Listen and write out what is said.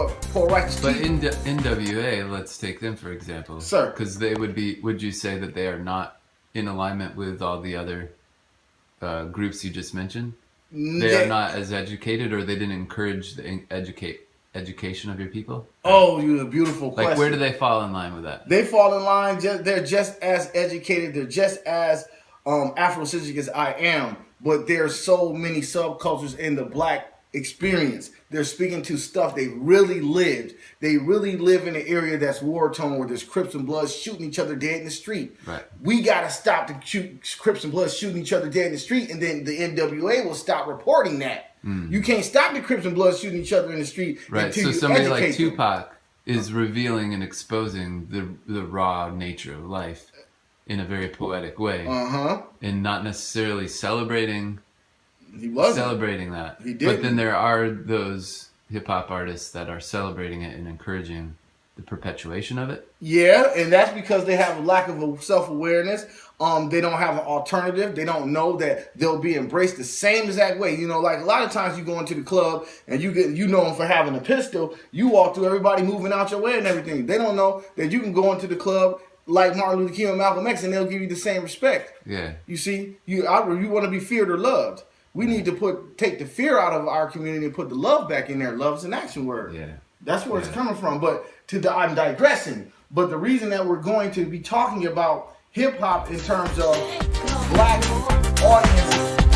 for righteous But people. NWA, let's take them for example. Sir. Because they would be, would you say that they are not in alignment with all the other groups you just mentioned? They are not as educated, or they didn't encourage the education of your people? Oh, you a beautiful question. Like, where do they fall in line with that? They fall in line, they're just as educated, they're just as Afrocentric as I am, but there's so many subcultures in the black experience. They're speaking to stuff they really lived. They really live in an area that's war-torn, where there's Crips and Bloods shooting each other dead in the street. Right. We got to stop the Crips and Bloods shooting each other dead in the street, and then the NWA will stop reporting that. You can't stop the Crips and Bloods shooting each other in the street until you somebody educate like Tupac is revealing and exposing the raw nature of life in a very poetic way, and not necessarily celebrating. He wasn't celebrating that. He did. But then there are those hip hop artists that are celebrating it and encouraging the perpetuation of it. Yeah, and that's because they have a lack of self-awareness. They don't have an alternative. They don't know that they'll be embraced the same exact way. You know, like a lot of times you go into the club and you know them for having a pistol. You walk through, everybody moving out your way and everything. They don't know that you can go into the club like Martin Luther King and Malcolm X, and they'll give you the same respect. Yeah. You see, you want to be feared or loved. We need to take the fear out of our community and put the love back in there. Love's an action word. Yeah. That's where it's coming from. But I'm digressing. But the reason that we're going to be talking about hip hop in terms of black audiences